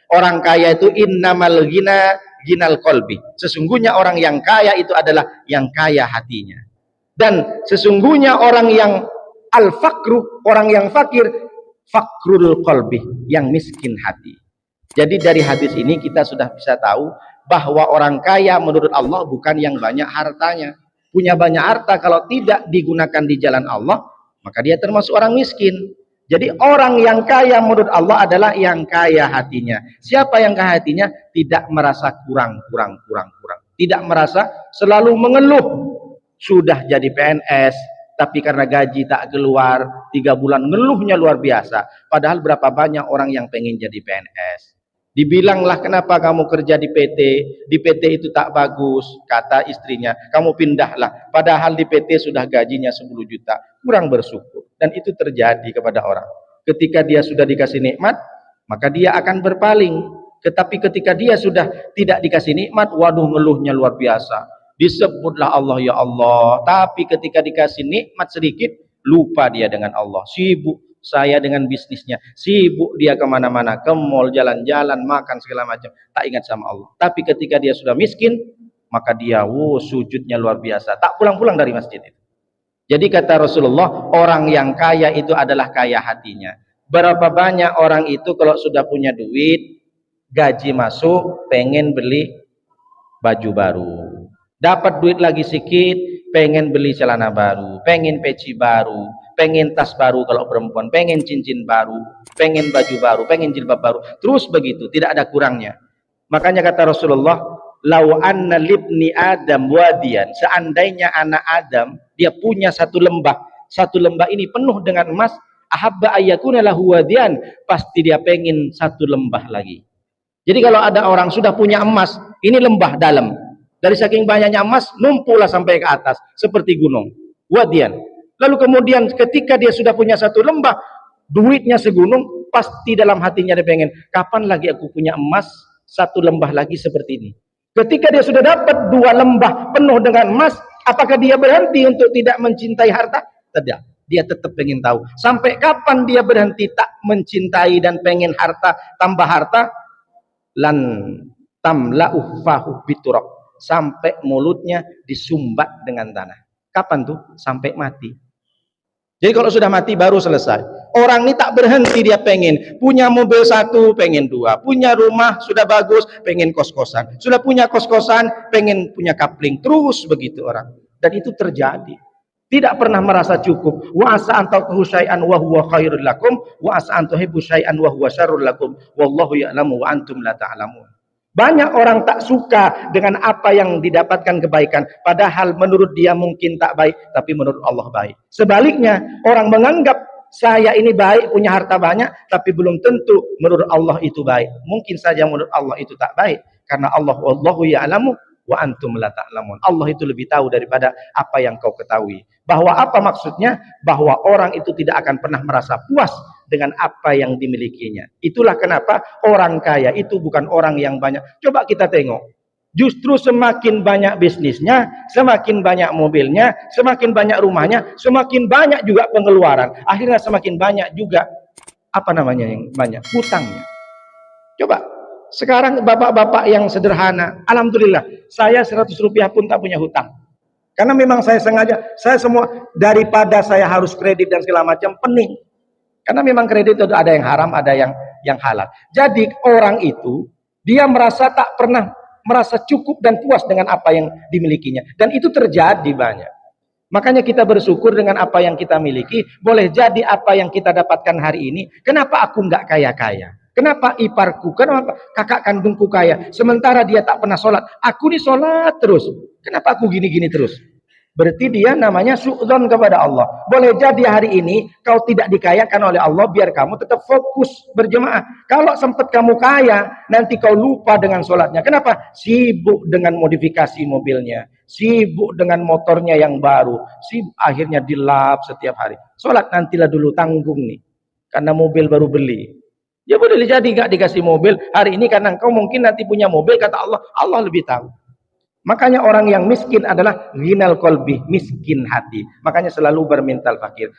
Orang kaya itu innamal ghina ghinal qalbi. Sesungguhnya orang yang kaya itu adalah yang kaya hatinya. Dan sesungguhnya orang yang al-fakru, orang yang fakir, fakrul qalbi, yang miskin hati. Jadi dari hadis ini kita sudah bisa tahu bahwa orang kaya menurut Allah bukan yang banyak hartanya. Punya banyak harta kalau tidak digunakan di jalan Allah, maka dia termasuk orang miskin. Jadi orang yang kaya menurut Allah adalah yang kaya hatinya. Siapa yang kaya hatinya? Tidak merasa kurang. Tidak merasa selalu mengeluh. Sudah jadi PNS, tapi karena gaji tak keluar, 3 bulan ngeluhnya luar biasa. Padahal berapa banyak orang yang pengen jadi PNS. Dibilanglah, kenapa kamu kerja di PT? Di PT itu tak bagus, kata istrinya. Kamu pindahlah. Padahal di PT sudah gajinya 10 juta. Kurang bersyukur. Dan itu terjadi kepada orang. Ketika dia sudah dikasih nikmat, maka dia akan berpaling. Tetapi ketika dia sudah tidak dikasih nikmat, waduh, ngeluhnya luar biasa. Disebutlah Allah, ya Allah. Tapi ketika dikasih nikmat sedikit, lupa dia dengan Allah. Sibuk saya dengan bisnisnya, sibuk dia kemana-mana, ke mall, jalan-jalan, makan segala macam, tak ingat sama Allah. Tapi ketika dia sudah miskin, maka dia sujudnya luar biasa, tak pulang-pulang dari masjid itu. Jadi kata Rasulullah, orang yang kaya itu adalah kaya hatinya. Berapa banyak orang itu kalau sudah punya duit, gaji masuk, pengen beli baju baru, dapat duit lagi sedikit, pengen beli celana baru, pengen peci baru, pengen tas baru kalau perempuan, pengen cincin baru, pengen baju baru, pengen jilbab baru, terus begitu, tidak ada kurangnya. Makanya kata Rasulullah, lau anna libni Adam wadian, seandainya anak Adam dia punya satu lembah ini penuh dengan emas, ahabba ayyakuna lahu wadian, pasti dia pengen satu lembah lagi. Jadi kalau ada orang sudah punya emas, ini lembah dalam, dari saking banyaknya emas, numpuklah sampai ke atas seperti gunung, wadian. Lalu kemudian ketika dia sudah punya satu lembah, duitnya segunung, pasti dalam hatinya dia pengen, kapan lagi aku punya emas satu lembah lagi seperti ini. Ketika dia sudah dapat 2 lembah penuh dengan emas, apakah dia berhenti untuk tidak mencintai harta? Tidak. Dia tetap pengen tahu. Sampai kapan dia berhenti tak mencintai dan pengen harta, tambah harta? Lan tamla'u fahu biturab, sampai mulutnya disumbat dengan tanah. Kapan tuh? Sampai mati. Jadi kalau sudah mati baru selesai. Orang ini tak berhenti, dia pengen punya mobil 1, pengen 2, punya rumah sudah bagus, pengen kos-kosan, sudah punya kos-kosan, pengen punya kapling, terus begitu orang. Dan itu terjadi. Tidak pernah merasa cukup. Wa asa an takrahu syai'an wa huwa khairul lakum, wa asa an tuhibbu syai'an wa huwa syarrul lakum, wallahu ya'lamu wa antum la ta'lamun. Banyak orang tak suka dengan apa yang didapatkan kebaikan, padahal menurut dia mungkin tak baik, tapi menurut Allah baik. Sebaliknya, orang menganggap saya ini baik, punya harta banyak, tapi belum tentu menurut Allah itu baik. Mungkin saja menurut Allah itu tak baik, karena Allah wallahu ya'lamu wa antum la ta'lamun. Allah itu lebih tahu daripada apa yang kau ketahui. Bahwa apa maksudnya? Bahwa orang itu tidak akan pernah merasa puas dengan apa yang dimilikinya. Itulah kenapa orang kaya itu bukan orang yang banyak. Coba kita tengok. Justru semakin banyak bisnisnya, semakin banyak mobilnya, semakin banyak rumahnya, semakin banyak juga pengeluaran. Akhirnya semakin banyak juga yang banyak hutangnya. Coba sekarang bapak-bapak yang sederhana, alhamdulillah, saya 100 rupiah pun tak punya hutang. Karena memang saya sengaja, saya semua, daripada saya harus kredit dan segala macam, pening. Karena memang kredit itu ada yang haram, ada yang halal. Jadi orang itu, dia merasa tak pernah merasa cukup dan puas dengan apa yang dimilikinya. Dan itu terjadi banyak. Makanya kita bersyukur dengan apa yang kita miliki. Boleh jadi apa yang kita dapatkan hari ini, kenapa aku nggak kaya-kaya? Kenapa iparku, kenapa kakak kandungku kaya, sementara dia tak pernah sholat, aku nih sholat terus, kenapa aku gini-gini terus? Berarti dia namanya su'dzon kepada Allah. Boleh jadi hari ini kau tidak dikayakan oleh Allah, biar kamu tetap fokus berjemaah. Kalau sempat kamu kaya, nanti kau lupa dengan sholatnya. Kenapa? Sibuk dengan modifikasi mobilnya, sibuk dengan motornya yang baru, sibuk akhirnya dilap setiap hari. Sholat nantilah dulu, tanggung nih, karena mobil baru beli. Ya boleh jadi nggak dikasih mobil hari ini karena engkau mungkin nanti punya mobil, kata Allah, Allah lebih tahu. Makanya orang yang miskin adalah ghinal qalbi, miskin hati. Makanya selalu bermental fakir.